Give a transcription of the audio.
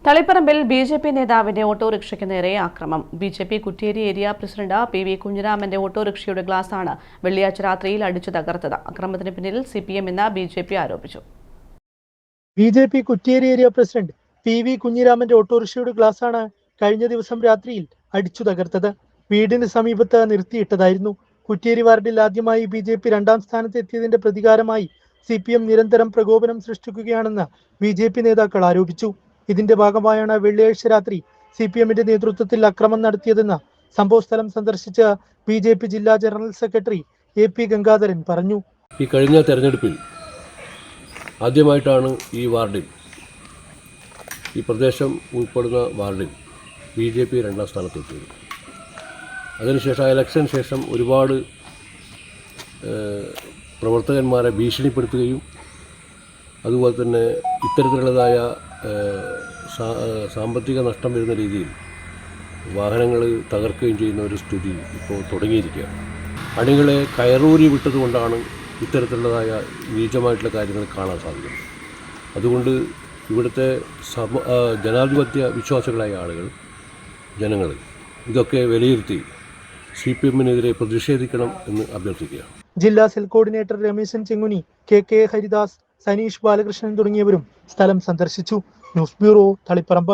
തളിപ്പറമ്പിൽ BJP. നേതാവിന്റെ ഓട്ടോറിക്ഷയ്ക്ക് നേരെ ആക്രമണം. BJP. Kuttyeri area president P V. കുഞ്ഞിരാമന്റെ ഓട്ടോറിക്ഷയുടെ ഗ്ലാസാണ് വെള്ളിയാഴ്ച രാത്രിയിൽ അടിച്ചു തകർത്തത്. അക്രമത്തിന് പിന്നിൽ സിപിഎം എന്ന് ബി.ജെ.പി. ആരോപിച്ചു. BJP. Kuttyeri area president P V. കുഞ്ഞിരാമന്റെ ഓട്ടോറിക്ഷയുടെ ഗ്ലാസാണ് കഴിഞ്ഞ ദിവസം രാത്രിയിൽ അടിച്ചു തകർത്തത്. വീടിന് സമീപത്ത് നിർത്തിയിട്ടതായിരുന്നു. കുറ്റ്യേരി വാർഡിൽ ആദ്യമായി ബി.ജെ.പി. രണ്ടാം സ്ഥാനത്ത് എത്തിയതിന്റെ പ്രതികാരമായി സിപിഎം നിരന്തരം പ്രകോപനം സൃഷ്ടിക്കുകയാണെന്ന് ബി.ജെ.പി. നേതാക്കൾ ആരോപിച്ചു. ഇതിന്റെ ഭാഗമായാണ് വെള്ളിയാഴ്ച രാത്രി സിപിഎമ്മിന്റെ നേതൃത്വത്തിൽ അക്രമം നടത്തിയതെന്ന് സംഭവസ്ഥലം സന്ദർശിച്ച ബി.ജെ.പി. ജില്ലാ ജനറൽ സെക്രട്ടറി എ.പി. ഗംഗാധരൻ പറഞ്ഞു. ഈ കഴിഞ്ഞ തെരഞ്ഞെടുപ്പിൽ ആദ്യമായിട്ടാണ് ഈ പ്രദേശം ഉൾപ്പെടുന്ന വാർഡിൽ ബി.ജെ.പി. രണ്ടാം സ്ഥാനത്തെത്തിയത്. അതിനുശേഷം ഇലക്ഷന് ശേഷം ഒരുപാട് പ്രവർത്തകന്മാരെ ഭീഷണിപ്പെടുത്തുകയും അതുപോലെ തന്നെ ഇത്തരത്തിലുള്ളതായ സാമ്പത്തിക നഷ്ടം വരുന്ന രീതിയിൽ വാഹനങ്ങൾ തകർക്കുകയും ചെയ്യുന്ന ഒരു സ്ഥിതി ഇപ്പോൾ തുടങ്ങിയിരിക്കുകയാണ്. അണികളെ കയറൂരി വിട്ടതുകൊണ്ടാണ് ഇത്തരത്തിലുള്ളതായ നീചമായിട്ടുള്ള കാര്യങ്ങൾ കാണാൻ സാധിക്കുന്നത്. അതുകൊണ്ട് ഇവിടുത്തെ ജനാധിപത്യ വിശ്വാസികളായ ആളുകൾ, ജനങ്ങൾ ഇതൊക്കെ വിലയിരുത്തി സിപിഎമ്മിനെതിരെ പ്രതിഷേധിക്കണം എന്ന് അഭ്യർത്ഥിക്കുകയാണ്. ജില്ലാ cell coordinator Ramesan Chenguni, K Haridas, Saneesh Balakrishnan തുടങ്ങിയവരും സ്ഥലം സന്ദർശിച്ചു. News bureau, Taliparamba.